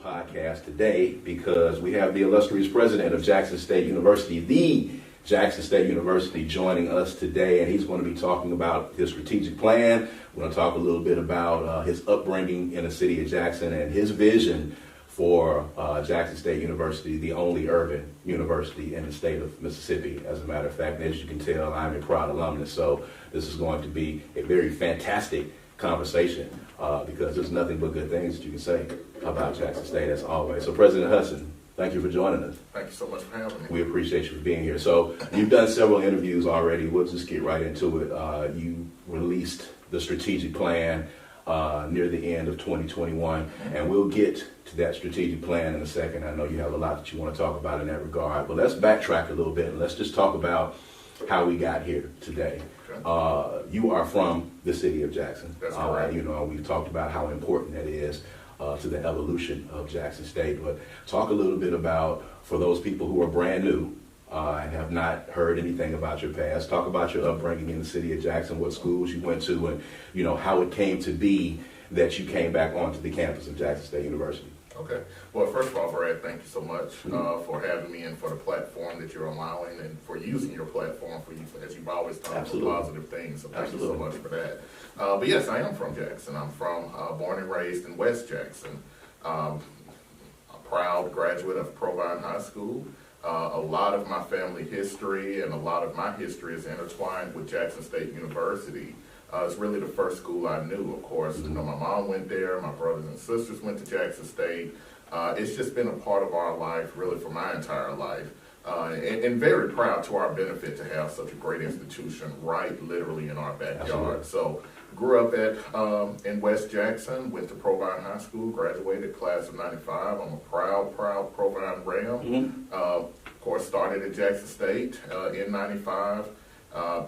podcast today because we have the illustrious president of Jackson State University, the Jackson State University, joining us today, and he's going to be talking about his strategic plan. We're going to talk a little bit about his upbringing in the city of Jackson and his vision for Jackson State University, the only urban university in the state of Mississippi, as a matter of fact. And as you can tell, I'm a proud alumnus, so this is going to be a very fantastic conversation because there's nothing but good things that you can say about Jackson State, as always. So President Hudson, thank you for joining us. Thank you so much for having me. We appreciate you for being here. So you've done several interviews already. We'll just get right into it. You released the strategic plan near the end of 2021, and we'll get to that strategic plan in a second. I know you have a lot that you want to talk about in that regard, but let's backtrack a little bit and let's just talk about how we got here today. Okay. You are from the city of Jackson. That's correct. We've talked about how important that is to the evolution of Jackson State, but talk a little bit about, for those people who are brand new and have not heard anything about your past, talk about your upbringing in the city of Jackson, what schools you went to, and how it came to be that you came back onto the campus of Jackson State University. Okay. Well, first of all, Brad, thank you so much for having me and for the platform that you're allowing and for using your platform for you, as you've always done for positive things. So thank you so much for that. But yes, I am from Jackson. I'm born and raised in West Jackson. A proud graduate of Provine High School. A lot of my family history and a lot of my history is intertwined with Jackson State University. It's really the first school I knew, of course. Mm-hmm. My mom went there, my brothers and sisters went to Jackson State. It's just been a part of our life, really, for my entire life. And very proud to our benefit to have such a great institution right literally in our backyard. Absolutely. So grew up in West Jackson, went to Provine High School, graduated class of 95. I'm a proud Provine Ram. Mm-hmm. Of course, started at Jackson State in 95.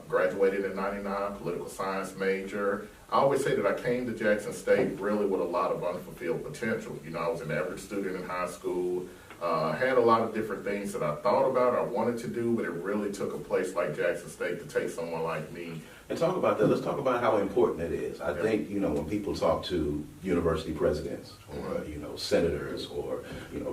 Graduated in 99, political science major. I always say that I came to Jackson State really with a lot of unfulfilled potential. I was an average student in high school, had a lot of different things that I thought about, I wanted to do, but it really took a place like Jackson State to take someone like me. And talk about that. Let's talk about how important it is. I think, when people talk to university presidents or, senators or,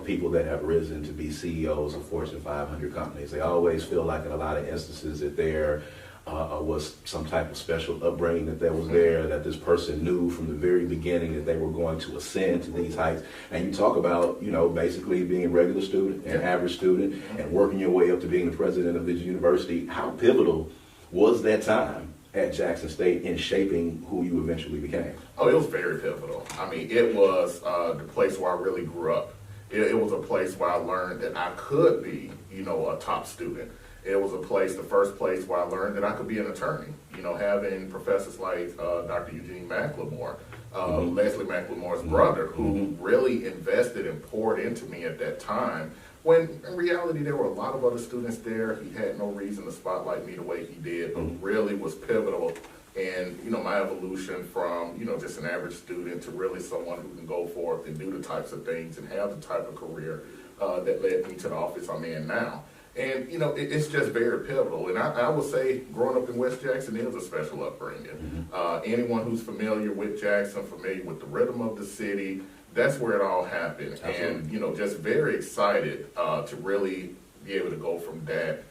people that have risen to be CEOs of Fortune 500 companies, they always feel like in a lot of instances that there was some type of special upbringing that was there, that this person knew from the very beginning that they were going to ascend to these heights. And you talk about, basically being a regular student, an average student, and working your way up to being the president of this university. How pivotal was that time at Jackson State in shaping who you eventually became? Oh, it was very pivotal. It was the place where I really grew up. It was a place where I learned that I could be, a top student. It was the first place where I learned that I could be an attorney. Having professors like Dr. Eugene McLemore, Leslie McLemore's brother, who really invested and poured into me at that time, when in reality there were a lot of other students there. He had no reason to spotlight me the way he did, but really was pivotal in my evolution from just an average student to really someone who can go forth and do the types of things and have the type of career that led me to the office I'm in now. And, it's just very pivotal. And I would say growing up in West Jackson is a special upbringing. Mm-hmm. Anyone who's familiar with Jackson, familiar with the rhythm of the city, that's where it all happened. Absolutely. And, just very excited to really be able to go from that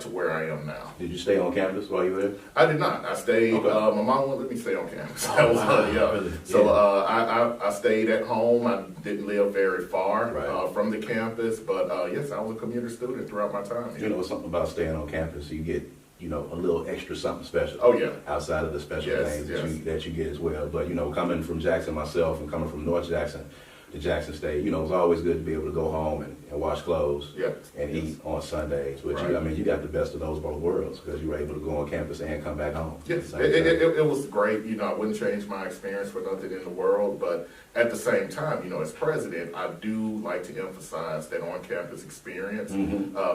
to where I am now. Did you stay on campus while you were there? I did not. I stayed. Okay. My mom wouldn't let me stay on campus. Really? So I stayed at home. I didn't live very far from the campus, but yes, I was a commuter student throughout my time. Something about staying on campus, you get a little extra something special. Oh yeah. Outside of the special things that you get as well. But coming from Jackson myself and coming from North Jackson to Jackson State, it was always good to be able to go home and wash clothes and eat on Sundays. But you got the best of those both worlds because you were able to go on campus and come back home. Yes, it was great. I wouldn't change my experience for nothing in the world. But at the same time, as president, I do like to emphasize that on-campus experience,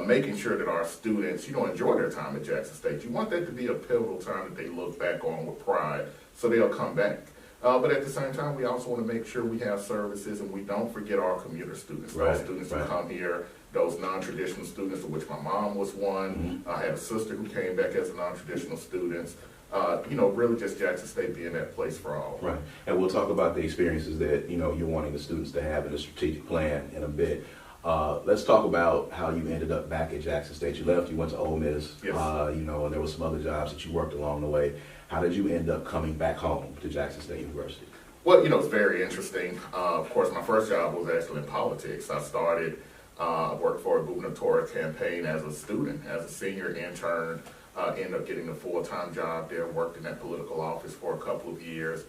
making sure that our students, enjoy their time at Jackson State. You want that to be a pivotal time that they look back on with pride, so they'll come back. But at the same time, we also want to make sure we have services and we don't forget our commuter students. Those students who come here, those non-traditional students, of which my mom was one. I had a sister who came back as a non-traditional student. really just Jackson State being that place for all. Right. And we'll talk about the experiences that, you're wanting the students to have in the strategic plan in a bit. Let's talk about how you ended up back at Jackson State. You left, you went to Ole Miss, Yes. and there were some other jobs that you worked along the way. How did you end up coming back home to Jackson State University? Well, it's very interesting. Of course, my first job was actually in politics. I started, worked for a gubernatorial campaign as a student, as a senior intern, ended up getting a full-time job there, worked in that political office for a couple of years.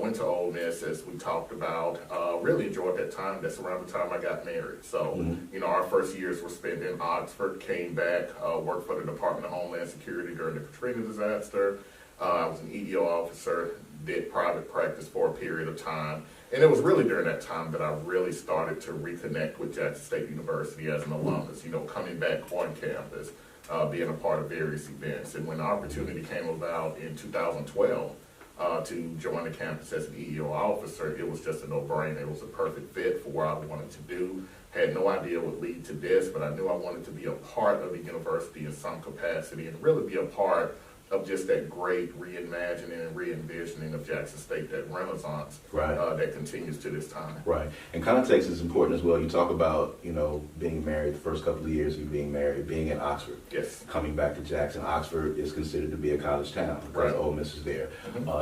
Went to Ole Miss, as we talked about. Really enjoyed that time. That's around the time I got married. So, our first years were spent in Oxford, came back, worked for the Department of Homeland Security during the Katrina disaster. I was an EDO officer, did private practice for a period of time. And it was really during that time that I really started to reconnect with Jackson State University as an alumnus, coming back on campus, being a part of various events. And when the opportunity came about in 2012, to join the campus as an EEO officer, it was just a no-brainer. It was a perfect fit for what I wanted to do. Had no idea what would lead to this, but I knew I wanted to be a part of the university in some capacity and really be a part of just that great reimagining and re-envisioning of Jackson State, that renaissance that continues to this time. Right. And context is important as well. You talk about, being married the first couple of years of you being married, being in Oxford. Yes. Coming back to Jackson. Oxford is considered to be a college town because Ole Miss is there.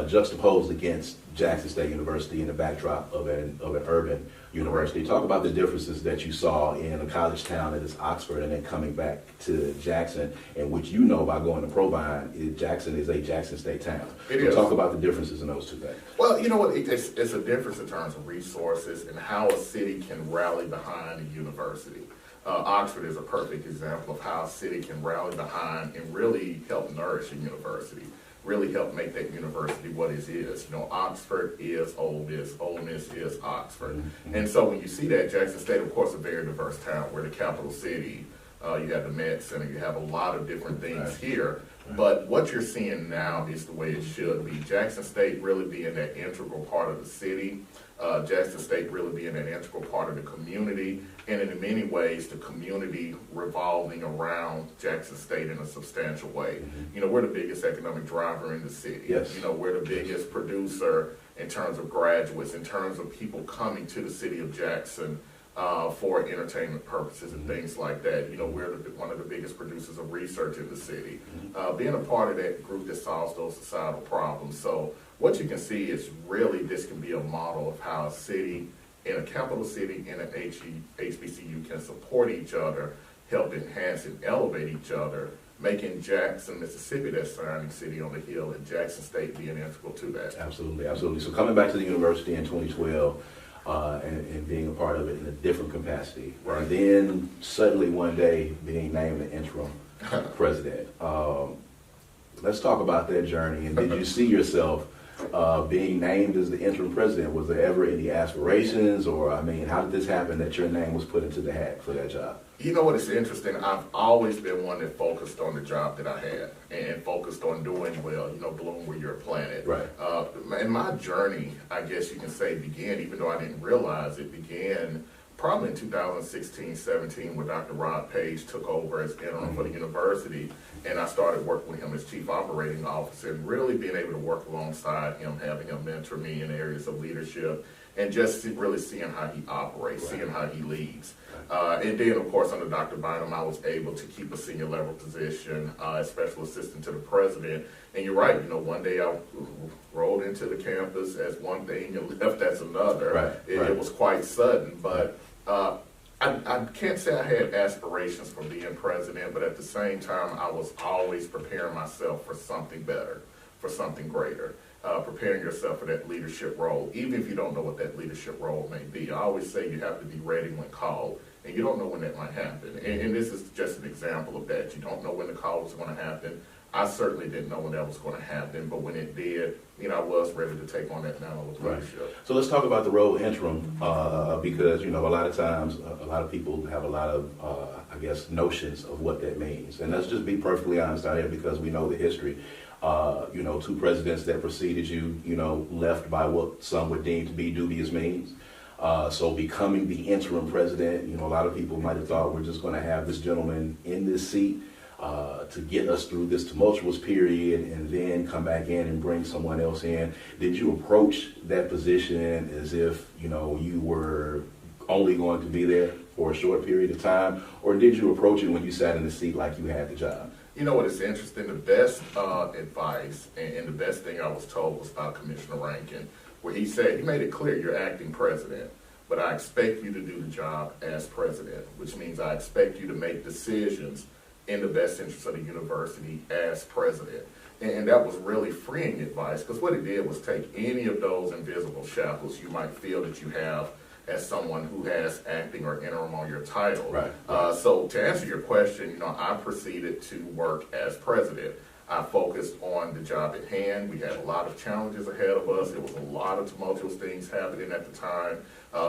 Juxtaposed against Jackson State University in the backdrop of an urban university. Talk about the differences that you saw in a college town that is Oxford and then coming back to Jackson, and which by going to Provine, Jackson is a Jackson State town. Talk about the differences in those two things. Well, you know what, it's a difference in terms of resources and how a city can rally behind a university. Oxford is a perfect example of how a city can rally behind and really help nourish a university. Really help make that university what it is. Oxford is Ole Miss. Ole Miss is Oxford. And so when you see that, Jackson State, of course, a very diverse town. We're the capital city. You have the Med Center. You have a lot of different things here. But what you're seeing now is the way it should be. Jackson State really being that integral part of the city. Jackson State really being an integral part of the community, and in many ways the community revolving around Jackson State in a substantial way. We're the biggest economic driver in the city. Yes. We're the biggest producer in terms of graduates, in terms of people coming to the city of Jackson for entertainment purposes and things like that. We're one of the biggest producers of research in the city. Being a part of that group that solves those societal problems. So what you can see is really this can be a model of how a city, in a capital city, and an HBCU can support each other, help enhance and elevate each other, making Jackson, Mississippi, that surrounding city on the hill, and Jackson State being integral to that. Absolutely, absolutely. So coming back to the university in 2012, and being a part of it in a different capacity. Right. And then suddenly one day being named the interim president. Let's talk about that journey. And did you see yourself being named as the interim president? Was there ever any aspirations, or how did this happen that your name was put into the hat for that job? You know what, it's interesting. I've always been one that focused on the job that I had and focused on doing well, bloom where you're planted. Right. And my journey, I guess you can say, began, even though I didn't realize it, began probably in 2016-17 when Dr. Rod Page took over as interim for the university, and I started working with him as chief operating officer, and really being able to work alongside him, having him mentor me in areas of leadership, and just really seeing how he operates, seeing how he leads. And then, of course, under Dr. Bynum, I was able to keep a senior level position as special assistant to the president. And you're right, one day I rolled into the campus as one thing and left as another. It was quite sudden, but I can't say I had aspirations for being president, but at the same time, I was always preparing myself for something better, for something greater. Preparing yourself for that leadership role, even if you don't know what that leadership role may be. I always say you have to be ready when called, and you don't know when that might happen. And this is just an example of that. You don't know when the call was going to happen. I certainly didn't know when that was going to happen, but when it did, I was ready to take on that mantle of leadership. So let's talk about the role interim, because, a lot of times, a lot of people have a lot of, notions of what that means. And let's just be perfectly honest out here, because we know the history. Two presidents that preceded you, left by what some would deem to be dubious means. So becoming the interim president, a lot of people might have thought we're just going to have this gentleman in this seat to get us through this tumultuous period and then come back in and bring someone else in? Did you approach that position as if, you were only going to be there for a short period of time, or did you approach it when you sat in the seat like you had the job? You know what, it's interesting. The best advice and the best thing I was told was about Commissioner Rankin, where he said, he made it clear, you're acting president, but I expect you to do the job as president, which means I expect you to make decisions in the best interest of the university as president. And that was really freeing advice, because what it did was take any of those invisible shackles you might feel that you have as someone who has acting or interim on your title. Right. So to answer your question, I proceeded to work as president. I focused on the job at hand. We had a lot of challenges ahead of us. There was a lot of tumultuous things happening at the time.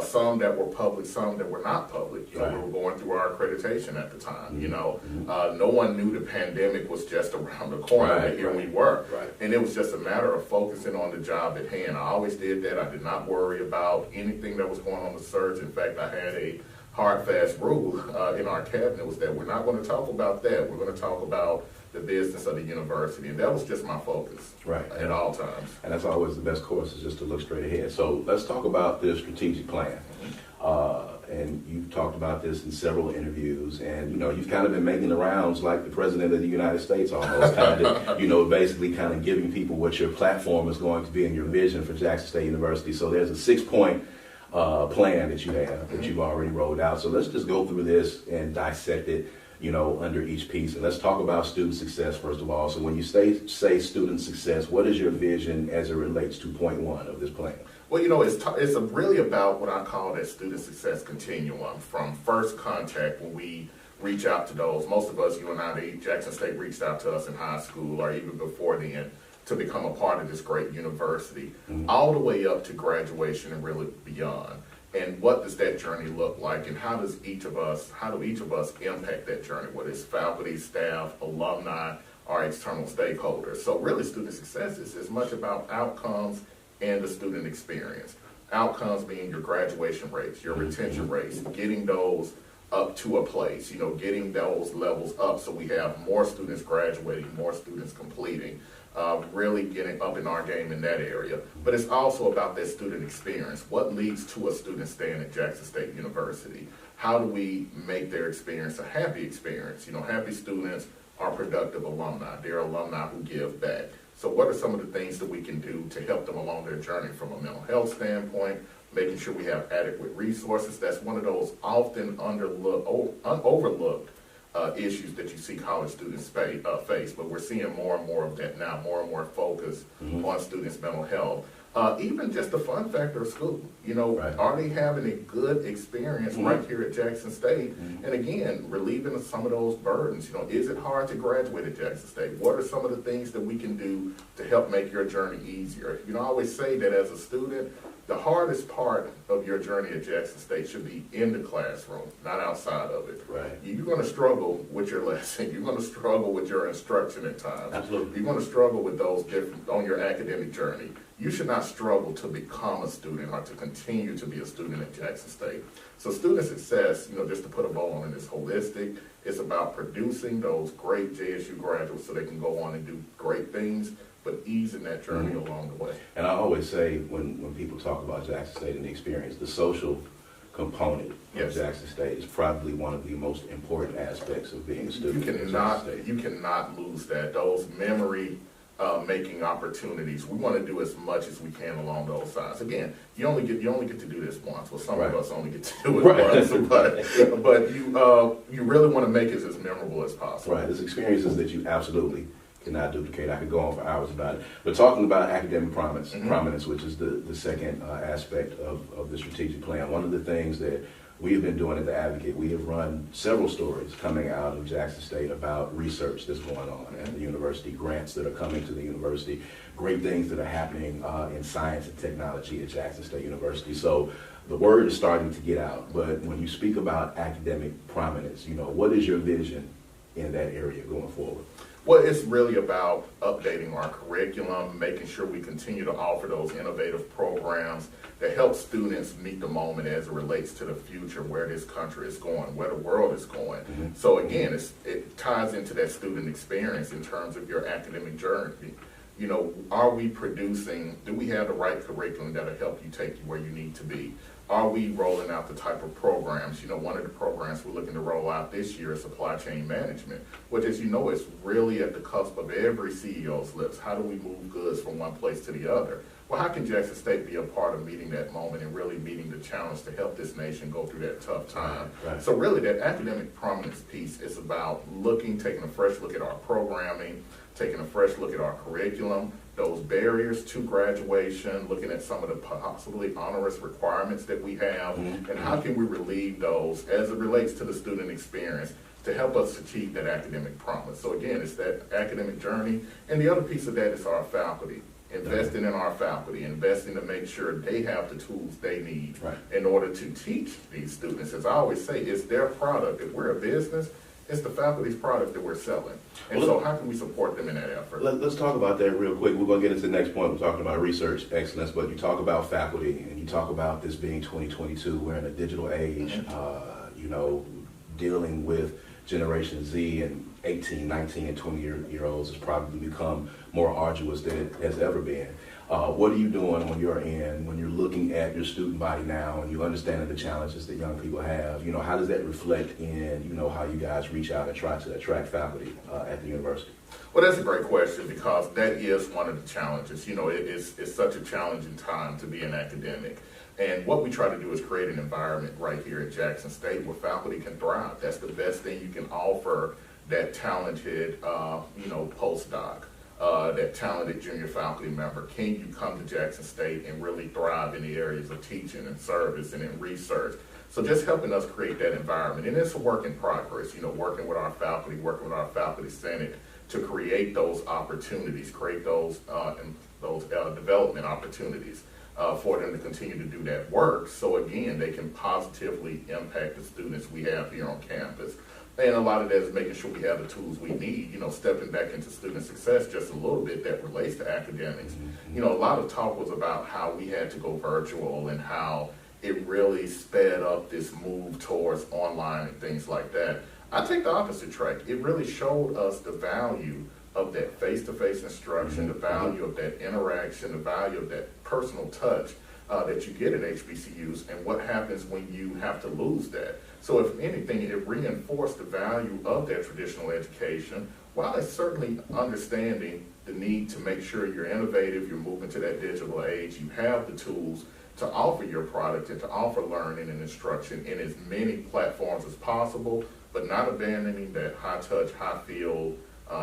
Some that were public, some that were not public. We were going through our accreditation at the time. No one knew the pandemic was just around the corner, but here we were. Right. And it was just a matter of focusing on the job at hand. I always did that. I did not worry about anything that was going on the surge. In fact, I had a hard, fast rule in our cabinet was that we're not going to talk about that. We're going to talk about the business of the university, and that was just my focus at all times. And that's always the best course, is just to look straight ahead. So let's talk about the strategic plan. And you've talked about this in several interviews, and you've kind of been making the rounds like the President of the United States almost, kind of, basically kind of giving people what your platform is going to be and your vision for Jackson State University. So there's a 6-point plan that you have that you've already rolled out. So let's just go through this and dissect it, under each piece. And let's talk about student success first of all. So when you say student success, what is your vision as it relates to point 1 of this plan? Well, it's really about what I call that student success continuum, from first contact when we reach out to those. Most of us, you and I, Jackson State reached out to us in high school or even before then to become a part of this great university, all the way up to graduation and really beyond. And what does that journey look like, and how do each of us impact that journey, whether it's faculty, staff, alumni, or external stakeholders? So really, student success is as much about outcomes and the student experience. Outcomes being your graduation rates, your retention rates, getting those up to a place, getting those levels up so we have more students graduating, more students completing, really getting up in our game in that area. But it's also about that student experience. What leads to a student staying at Jackson State University? How do we make their experience a happy experience? Happy students are productive alumni. They're alumni who give back. So what are some of the things that we can do to help them along their journey from a mental health standpoint, making sure we have adequate resources? That's one of those often overlooked issues that you see college students face, but we're seeing more and more of that now, more and more focus on students' mental health. Even just the fun factor of school, are they having a good experience right here at Jackson State? And again, relieving some of those burdens. Is it hard to graduate at Jackson State? What are some of the things that we can do to help make your journey easier? I always say that as a student, the hardest part of your journey at Jackson State should be in the classroom, not outside of it. Right. You're going to struggle with your lesson. You're going to struggle with your instruction at times. Absolutely. You're going to struggle with those different on your academic journey. You should not struggle to become a student or to continue to be a student at Jackson State. So student success, just to put a bow on it, is holistic. It's about producing those great JSU graduates so they can go on and do great things, but easing that journey along the way. And I always say when people talk about Jackson State and the experience, the social component of Jackson State is probably one of the most important aspects of being a student. You cannot lose that. Those memory making opportunities. We want to do as much as we can along those sides. Again, you only get to do this once. Well, some of us only get to do it once, but you really want to make it as memorable as possible. Right. There's experiences that you absolutely cannot duplicate. I could go on for hours about it. But talking about academic prominence, which is the second aspect of the strategic plan, one of the things that we have been doing at the Advocate, we have run several stories coming out of Jackson State about research that's going on at the university, grants that are coming to the university, great things that are happening in science and technology at Jackson State University. So the word is starting to get out. But when you speak about academic prominence, what is your vision in that area going forward? Well, it's really about updating our curriculum, making sure we continue to offer those innovative programs that help students meet the moment as it relates to the future, where this country is going, where the world is going. So again, it ties into that student experience in terms of your academic journey. You know, are we producing, do we have the right curriculum that'll help you take you where you need to be? Are we rolling out the type of programs? You know, one of the programs we're looking to roll out this year is supply chain management, which, as you know, is really at the cusp of every CEO's lips. How do we move goods from one place to the other? Well, how can Jackson State be a part of meeting that moment and really meeting the challenge to help this nation go through that tough time? Right. So really, that academic prominence piece is about taking a fresh look at our programming, taking a fresh look at our curriculum, those barriers to graduation, looking at some of the possibly onerous requirements that we have, and how can we relieve those as it relates to the student experience to help us achieve that academic promise. So again, it's that academic journey, and the other piece of that is our faculty. Investing in our faculty, investing to make sure they have the tools they need in order to teach these students. As I always say, it's their product. If we're a business, it's the faculty's product that we're selling. And so how can we support them in that effort? Let's talk about that real quick. We're going to get into the next point. We're talking about research excellence, but you talk about faculty and you talk about this being 2022. We're in a digital age, you know, dealing with Generation Z and 18, 19, and 20-year-olds has probably become more arduous than it has ever been. What are you doing on your end when you're looking at your student body now and you understanding the challenges that young people have? You know, how does that reflect in, you know, how you guys reach out and try to attract faculty at the university? Well, that's a great question, because that is one of the challenges. You know, it's such a challenging time to be an academic. And what we try to do is create an environment right here at Jackson State where faculty can thrive. That's the best thing you can offer that talented, you know, postdoc, that talented junior faculty member. Can you come to Jackson State and really thrive in the areas of teaching and service and in research? So just helping us create that environment. And it's a work in progress, you know, working with our faculty, working with our faculty senate to create those opportunities, create those development opportunities for them to continue to do that work. So again, they can positively impact the students we have here on campus. And a lot of that is making sure we have the tools we need, you know, stepping back into student success just a little bit that relates to academics. You know, a lot of talk was about how we had to go virtual and how it really sped up this move towards online and things like that. I take the opposite track. It really showed us the value of that face-to-face instruction, the value of that interaction, the value of that personal touch that you get at HBCUs, and what happens when you have to lose that. So if anything, it reinforced the value of that traditional education, while it's certainly understanding the need to make sure you're innovative, you're moving to that digital age, you have the tools to offer your product and to offer learning and instruction in as many platforms as possible, but not abandoning that high touch, high field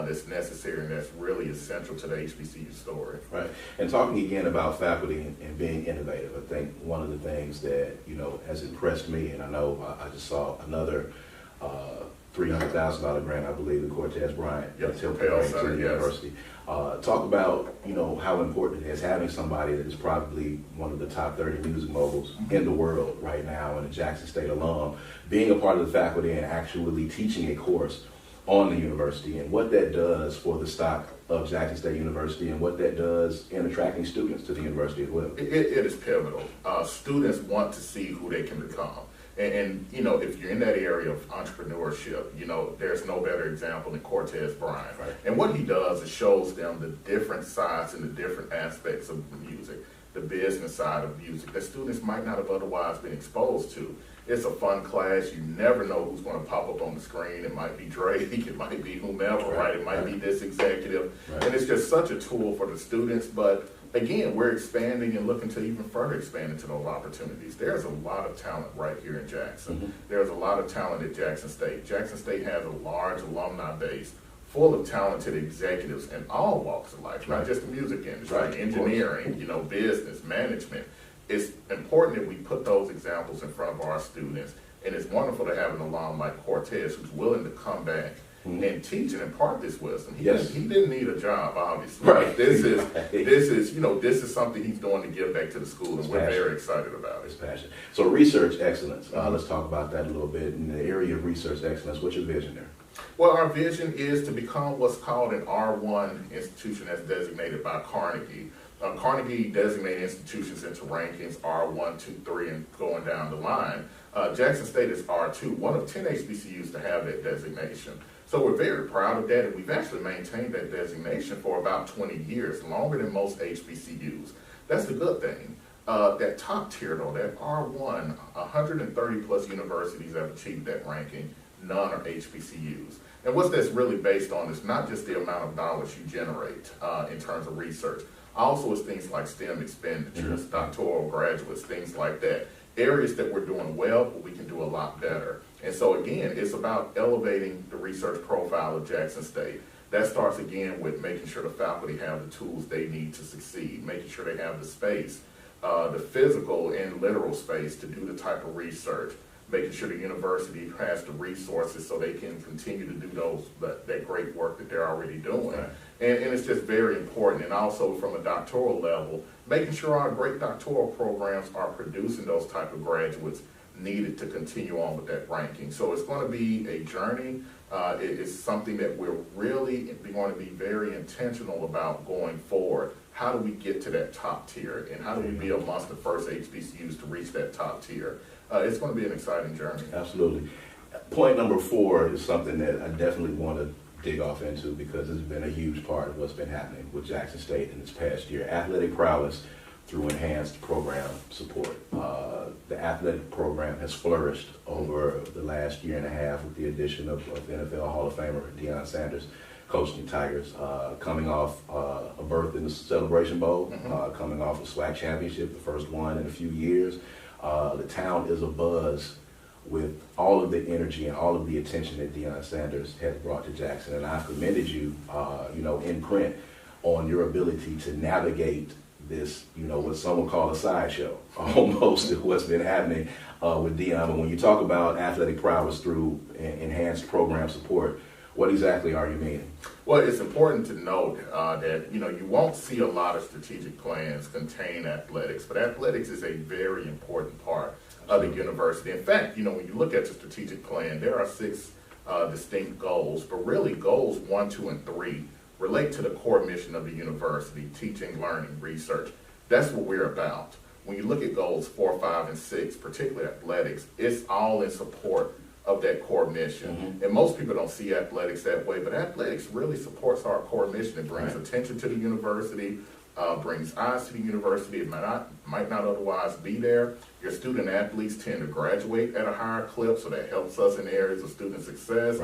that's necessary and that's really essential to the HBCU story. Right. And talking again about faculty and being innovative, I think one of the things that, you know, has impressed me, and I know I just saw another $300,000 grant, I believe, in Cortez Bryant, to the university. Talk about, you know, how important it is having somebody that is probably one of the top 30 music moguls in the world right now, and a Jackson State alum, being a part of the faculty and actually teaching a course on the university, and what that does for the stock of Jackson State University and what that does in attracting students to the university as well. It is pivotal. Students want to see who they can become. And, you know, if you're in that area of entrepreneurship, you know, there's no better example than Cortez Bryant. Right. And what he does is shows them the different sides and the different aspects of the music, the business side of music that students might not have otherwise been exposed to. It's a fun class. You never know who's going to pop up on the screen. It might be Drake, it might be whomever, right? It might be this executive. Right. And it's just such a tool for the students. But again, we're expanding and looking to even further expand into those opportunities. There's a lot of talent right here in Jackson. There's a lot of talent at Jackson State. Jackson State has a large alumni base full of talented executives in all walks of life, not just the music industry, engineering, you know, business, management. It's important that we put those examples in front of our students, and it's wonderful to have an alum like Cortez who's willing to come back and teach and impart this wisdom. He Yes. didn't need a job, obviously. Right. This is something he's doing to give back to the school, and we're very excited about His it. passion. So research excellence. Let's talk about that a little bit. In the area of research excellence, what's your vision there? Well, our vision is to become what's called an R1 institution as designated by Carnegie. Carnegie designated institutions into rankings R1, 2, 3, and going down the line. Jackson State is R2, one of 10 HBCUs to have that designation. So we're very proud of that, and we've actually maintained that designation for about 20 years, longer than most HBCUs. That's the good thing. That top tier, though, that R1, 130 plus universities have achieved that ranking. None are HBCUs. And what that's really based on is not just the amount of dollars you generate in terms of research. Also, it's things like STEM expenditures, doctoral graduates, things like that. Areas that we're doing well, but we can do a lot better. And so again, it's about elevating the research profile of Jackson State. That starts again with making sure the faculty have the tools they need to succeed, making sure they have the space, the physical and literal space to do the type of research, making sure the university has the resources so they can continue to do that great work that they're already doing. Right. And it's just very important. And also from a doctoral level, making sure our great doctoral programs are producing those type of graduates needed to continue on with that ranking. So it's going to be a journey. It's something that we're really going to be very intentional about going forward. How do we get to that top tier? And how do we be amongst the first HBCUs to reach that top tier? It's going to be an exciting journey. Absolutely. Point number 4 is something that I definitely want to dig off into because it's been a huge part of what's been happening with Jackson State in this past year. Athletic prowess through enhanced program support. The athletic program has flourished over the last year and a half with the addition of NFL Hall of Famer Deion Sanders coaching the Tigers, coming off a berth in the Celebration Bowl, coming off a SWAC championship, the first one in a few years. The town is abuzz with all of the energy and all of the attention that Deion Sanders has brought to Jackson. And I commended you, in print on your ability to navigate this, what some would call a sideshow, almost of what's been happening with Deion. But when you talk about athletic prowess through enhanced program support, what exactly are you meaning? Well, it's important to note that, you won't see a lot of strategic plans contain athletics, but athletics is a very important part of the university. In fact, when you look at the strategic plan, there are 6 distinct goals, but really goals 1, 2, and 3 relate to the core mission of the university, teaching, learning, research. That's what we're about. When you look at goals 4, 5, and 6, particularly athletics, it's all in support of that core mission. And most people don't see athletics that way, but athletics really supports our core mission. It brings attention to the university, brings eyes to the university. It might not otherwise be there. Your student athletes tend to graduate at a higher clip, so that helps us in areas of student success.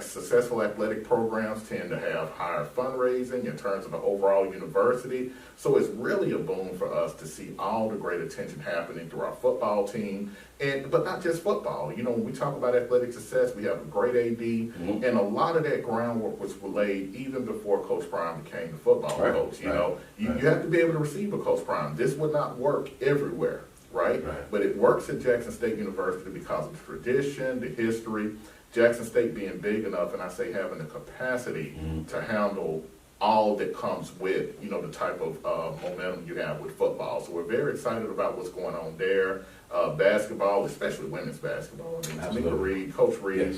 Successful athletic programs tend to have higher fundraising in terms of the overall university. So it's really a boon for us to see all the great attention happening through our football team, but not just football. When we talk about athletic success, we have a great AD, and a lot of that groundwork was laid even before Coach Prime became the football coach. You have to be able to receive a Coach Prime. This would not work everywhere, right? But it works at Jackson State University because of the tradition, the history. Jackson State being big enough, and I say having the capacity to handle all that comes with, the type of momentum you have with football. So we're very excited about what's going on there. Basketball, especially women's basketball. Tamika Reed, Coach Reed,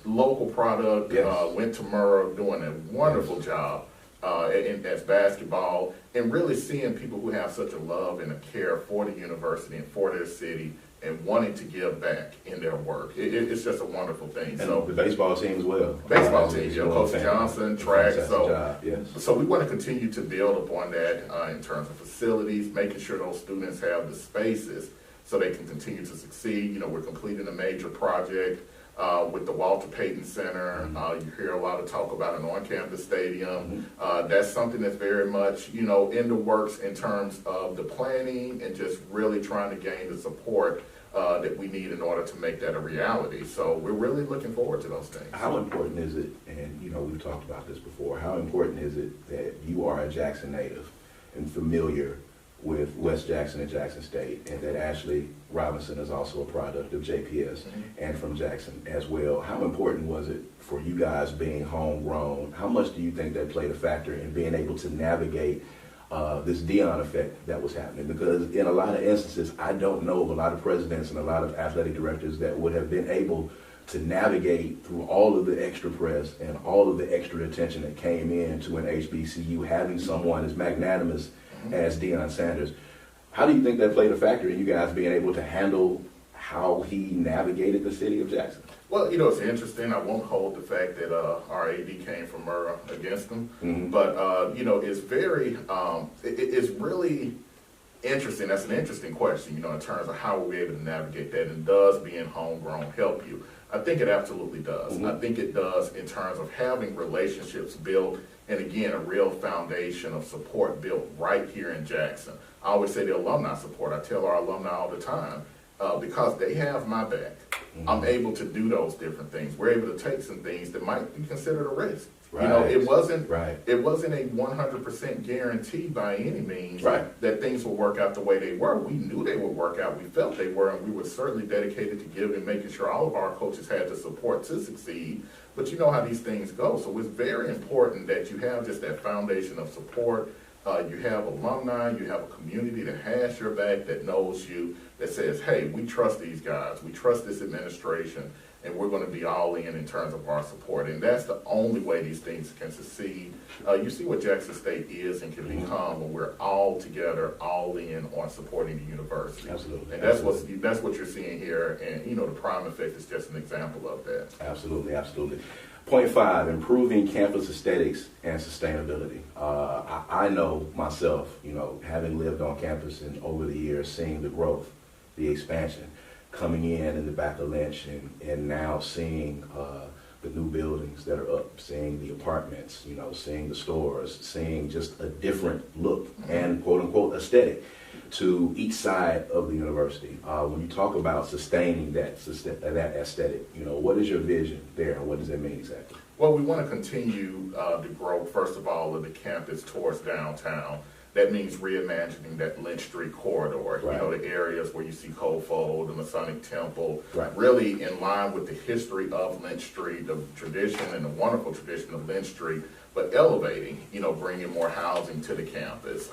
local product, went to Murrah doing a wonderful job as basketball, and really seeing people who have such a love and a care for the university and for their city and wanting to give back in their work. It's just a wonderful thing. And so the baseball team as well. Baseball team, Coach Johnson, track. So so we want to continue to build upon that in terms of facilities, making sure those students have the spaces so they can continue to succeed. We're completing a major project with the Walter Payton Center. You hear a lot of talk about an on-campus stadium. That's something that's very much, in the works in terms of the planning and just really trying to gain the support that we need in order to make that a reality. So we're really looking forward to those things. How important is it, and we've talked about this before, how important is it that you are a Jackson native and familiar with West Jackson and Jackson State, and that Ashley Robinson is also a product of JPS and from Jackson as well. How important was it for you guys being homegrown? How much do you think that played a factor in being able to navigate this Dion effect that was happening? Because in a lot of instances, I don't know of a lot of presidents and a lot of athletic directors that would have been able to navigate through all of the extra press and all of the extra attention that came in to an HBCU, having someone as magnanimous as Deion Sanders. How do you think that played a factor in you guys being able to handle how he navigated the city of Jackson? Well, it's interesting. I won't hold the fact that our AD came from Murrah against him, but it's very, it's really interesting. That's an interesting question, in terms of how we're able to navigate that, and does being homegrown help you? I think it absolutely does. I think it does in terms of having relationships built, and again, a real foundation of support built right here in Jackson. I always say the alumni support. I tell our alumni all the time, because they have my back, I'm able to do those different things. We're able to take some things that might be considered a risk. Right. It wasn't a 100% guarantee by any means that things will work out the way they were. We knew they would work out. We felt they were, and we were certainly dedicated to giving, making sure all of our coaches had the support to succeed. But you know how these things go. So it's very important that you have just that foundation of support. You have alumni, you have a community that has your back, that knows you, that says, hey, we trust these guys, we trust this administration, and we're going to be all in terms of our support. And that's the only way these things can succeed. You see what Jackson State is and can become when we're all together, all in on supporting the university. Absolutely. And that's what you're seeing here. And, the Prime Effect is just an example of that. Absolutely, absolutely. Point 5, improving campus aesthetics and sustainability. I know myself, having lived on campus and over the years, seeing the growth, the expansion, coming in the back of Lynch and now seeing the new buildings that are up, seeing the apartments, seeing the stores, seeing just a different look and quote unquote aesthetic to each side of the university. When you talk about sustaining that aesthetic, what is your vision there and what does that mean exactly? Well, we want to continue the growth, first of all, of the campus towards downtown. That means reimagining that Lynch Street corridor, the areas where you see Kofo, the Masonic Temple, really in line with the history of Lynch Street, the tradition and the wonderful tradition of Lynch Street, but elevating, bringing more housing to the campus,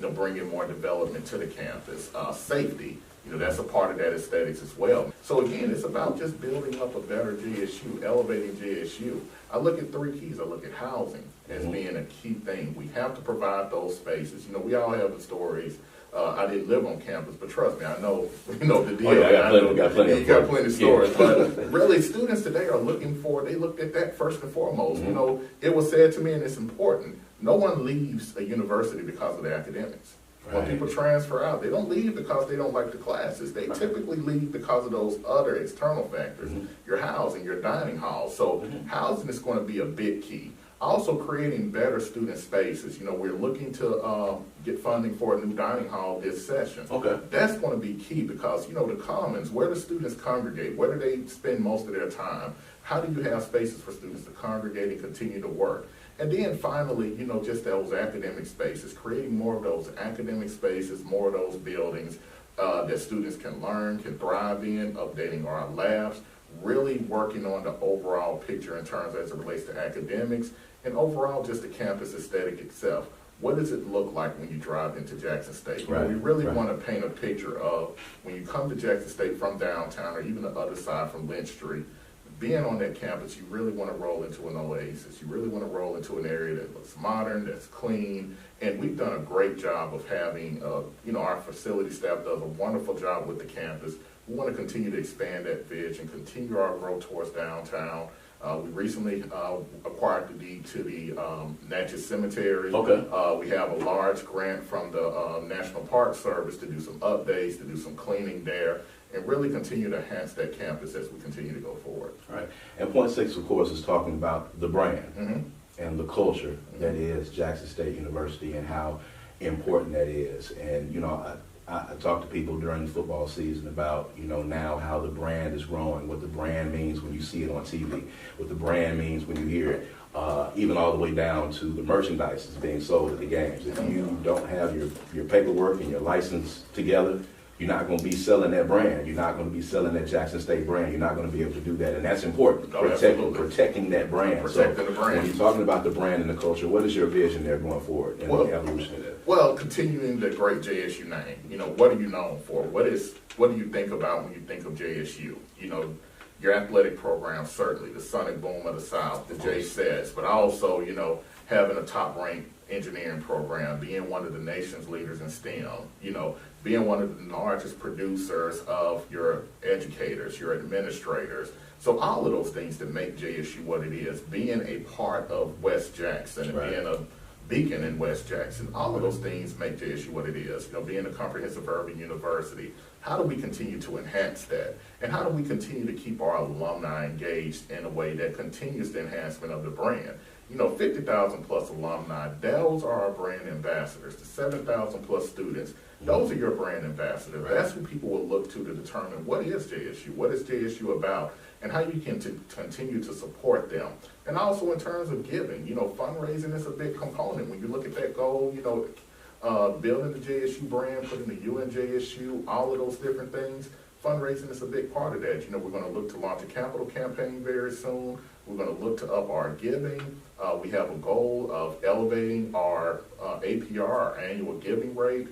bringing more development to the campus, safety. That's a part of that aesthetics as well. So again, it's about just building up a better JSU, elevating JSU. I look at 3 keys. I look at housing as being a key thing. We have to provide those spaces. We all have the stories. I didn't live on campus, but trust me, I know, the deal. You got plenty of stories. But really, students today are they looked at that first and foremost. It was said to me, and it's important, no one leaves a university because of their academics. When people transfer out, they don't leave because they don't like the classes. They typically leave because of those other external factors, your housing, your dining hall. So housing is going to be a big key. Also creating better student spaces. We're looking to get funding for a new dining hall this session. Okay. That's going to be key because, the commons, where do students congregate? Where do they spend most of their time? How do you have spaces for students to congregate and continue to work? And then finally, just those academic spaces, creating more of those academic spaces, more of those buildings that students can learn, can thrive in, updating our labs, really working on the overall picture in terms as it relates to academics, and overall just the campus aesthetic itself. What does it look like when you drive into Jackson State? We really want to paint a picture of when you come to Jackson State from downtown or even the other side from Lynch Street, being on that campus, you really want to roll into an oasis. You really want to roll into an area that looks modern, that's clean, and we've done a great job of having, our facility staff does a wonderful job with the campus. We want to continue to expand that vision, continue our growth towards downtown. We recently acquired the deed to the Natchez Cemetery. Okay. We have a large grant from the National Park Service to do some updates, to do some cleaning there, and really continue to enhance that campus as we continue to go forward. All right. And point 6, of course, is talking about the brand and the culture that is Jackson State University and how important that is. And, I talk to people during the football season about, now how the brand is growing, what the brand means when you see it on TV, what the brand means when you hear it, even all the way down to the merchandise that's being sold at the games. If you don't have your paperwork and your license together, you're not going to be selling that brand. You're not going to be selling that Jackson State brand. You're not going to be able to do that, and that's important. Protecting that brand. Protecting the brand. When you're talking about the brand and the culture, what is your vision there going forward in the evolution of that? Well, continuing the great JSU name. What are you known for? What do you think about when you think of JSU? Your athletic program, certainly, the Sonic Boom of the South, the J-Sets, but also, having a top-ranked engineering program, being one of the nation's leaders in STEM, being one of the largest producers of your educators, your administrators. So all of those things that make JSU what it is, being a part of West Jackson, and being a beacon in West Jackson, all of those things make JSU what it is. Being a comprehensive urban university, how do we continue to enhance that? And how do we continue to keep our alumni engaged in a way that continues the enhancement of the brand? 50,000 plus alumni, those are our brand ambassadors. The 7,000 plus students, those are your brand ambassadors. Right. That's who people will look to determine what is JSU, what is JSU about, and how you can continue to support them. And also in terms of giving, fundraising is a big component. When you look at that goal, building the JSU brand, putting the U in JSU, all of those different things, fundraising is a big part of that. We're going to look to launch a capital campaign very soon. We're going to look to up our giving. We have a goal of elevating our APR, our annual giving rate.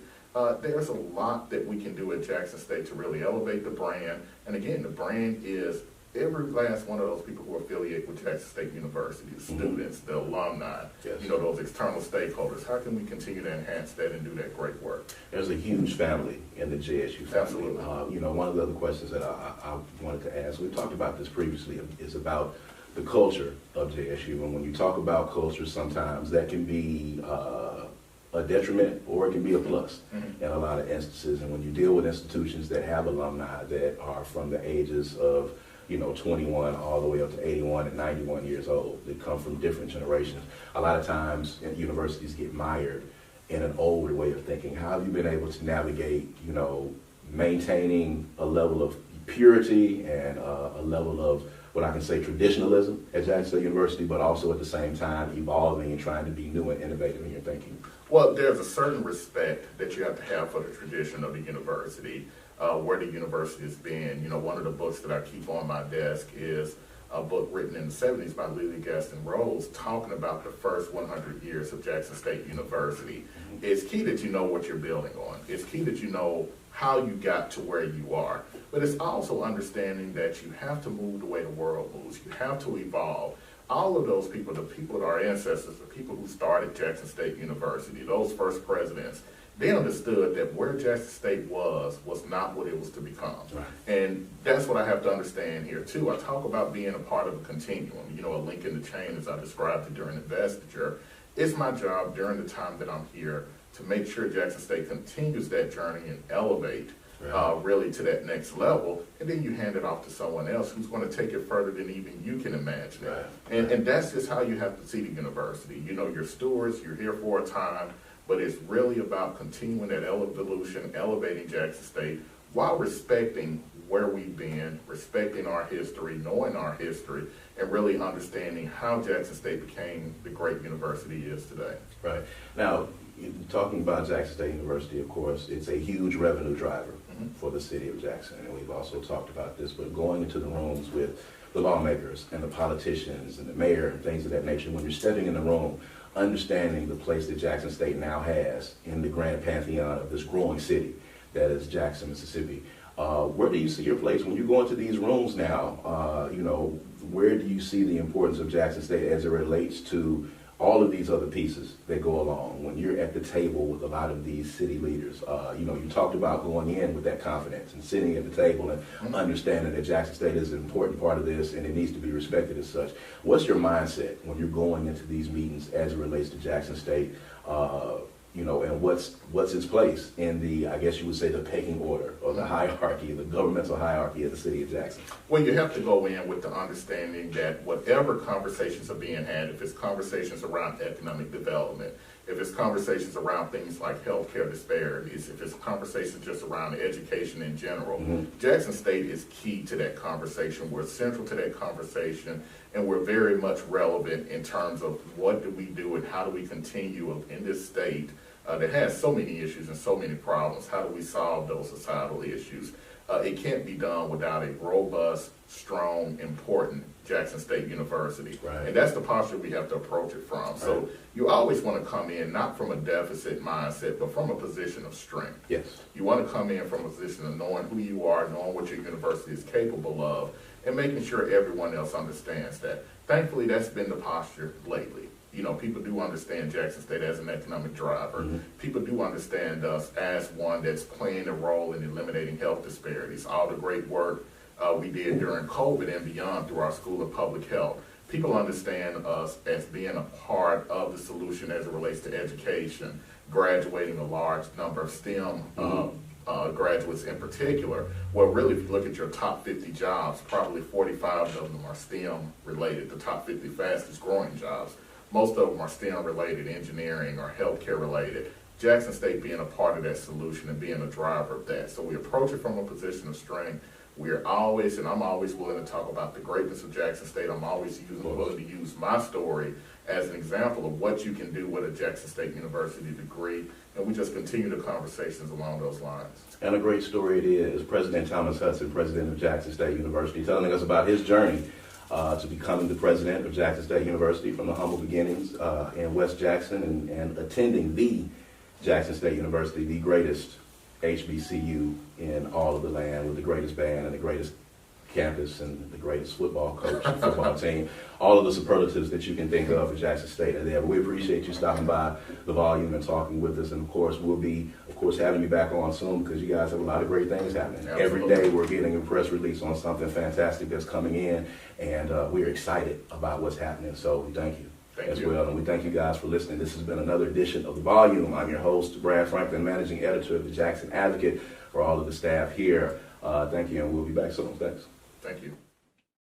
There's a lot that we can do at Jackson State to really elevate the brand. And again, the brand is every last one of those people who are affiliated with Jackson State University, the students, the alumni, those external stakeholders. How can we continue to enhance that and do that great work? There's a huge family in the JSU family. Absolutely. One of the other questions that I wanted to ask, we've talked about this previously, is about the culture of JSU. And when you talk about culture, sometimes that can be a detriment or it can be a plus in a lot of instances. And when you deal with institutions that have alumni that are from the ages of 21 all the way up to 81 and 91 years old, that come from different generations, a lot of times universities get mired in an old way of thinking. How have you been able to navigate, maintaining a level of purity and a level of what I can say traditionalism at Jackson State University, but also at the same time evolving and trying to be new and innovative in your thinking? Well, there's a certain respect that you have to have for the tradition of the university, where the university has been. One of the books that I keep on my desk is a book written in the 70s by Lily Gaston Rose, talking about the first 100 years of Jackson State University. It's key that you know what you're building on. It's key that you know how you got to where you are. But it's also understanding that you have to move the way the world moves. You have to evolve. All of those people, the people that are our ancestors, the people who started Jackson State University, those first presidents, they understood that where Jackson State was not what it was to become. Right. And that's what I have to understand here too. I talk about being a part of a continuum, a link in the chain as I described it during investiture. It's my job during the time that I'm here to make sure Jackson State continues that journey and elevate really to that next level, and then you hand it off to someone else who's going to take it further than even you can imagine. Right. And that's just how you have to see the university. You're stewards, you're here for a time, but it's really about continuing that evolution, elevating Jackson State, while respecting where we've been, respecting our history, knowing our history, and really understanding how Jackson State became the great university it is today. Right. Now, talking about Jackson State University, of course, it's a huge revenue driver for the city of Jackson, and we've also talked about this, but going into the rooms with the lawmakers and the politicians and the mayor and things of that nature, when you're stepping in the room, understanding the place that Jackson State now has in the grand pantheon of this growing city that is Jackson, Mississippi, where do you see your place when you go into these rooms now? Where do you see the importance of Jackson State as it relates to all of these other pieces that go along when you're at the table with a lot of these city leaders? You talked about going in with that confidence and sitting at the table and understanding that Jackson State is an important part of this and it needs to be respected as such. What's your mindset when you're going into these meetings as it relates to Jackson State? And what's its place in the, I guess you would say, the pecking order or the hierarchy, the governmental hierarchy of the city of Jackson? Well, you have to go in with the understanding that whatever conversations are being had, if it's conversations around economic development, if it's conversations around things like healthcare disparities, if it's conversations just around education in general, Jackson State is key to that conversation. We're central to that conversation, and we're very much relevant in terms of what do we do and how do we continue in this state that has so many issues and so many problems. How do we solve those societal issues? It can't be done without a robust, strong, important Jackson State University. Right. And that's the posture we have to approach it from. Right. So you always want to come in not from a deficit mindset, but from a position of strength. Yes. You want to come in from a position of knowing who you are, knowing what your university is capable of, and making sure everyone else understands that. Thankfully, that's been the posture lately. You know, people do understand Jackson State as an economic driver. People do understand us as one that's playing a role in eliminating health disparities. All the great work we did during COVID and beyond through our School of Public Health. People understand us as being a part of the solution as it relates to education, graduating a large number of STEM graduates in particular. Well, really, if you look at your top 50 jobs, probably 45 of them are STEM related, the top 50 fastest growing jobs. Most of them are STEM related, engineering or healthcare related. Jackson State being a part of that solution and being a driver of that. So we approach it from a position of strength. We're always, and I'm always willing to talk about the greatness of Jackson State. I'm always willing to use my story as an example of what you can do with a Jackson State University degree. And we just continue the conversations along those lines. And a great story it is. President Thomas Hudson, president of Jackson State University, telling us about his journey to becoming the president of Jackson State University from the humble beginnings in West Jackson and attending the Jackson State University, the greatest HBCU in all of the land, with the greatest band and the greatest campus and the greatest football coach and football team, all of the superlatives that you can think of for Jackson State are there. But we appreciate you stopping by the volume and talking with us. And of course, we'll be, having you back on soon because you guys have a lot of great things happening. Absolutely. Every day we're getting a press release on something fantastic that's coming in, and we're excited about what's happening. So we thank you. Thank you. Well, and we thank you guys for listening. This has been another edition of The Volume. I'm your host, Brad Franklin, managing editor of the Jackson Advocate. For all of the staff here, thank you, and we'll be back soon. Thanks. Thank you.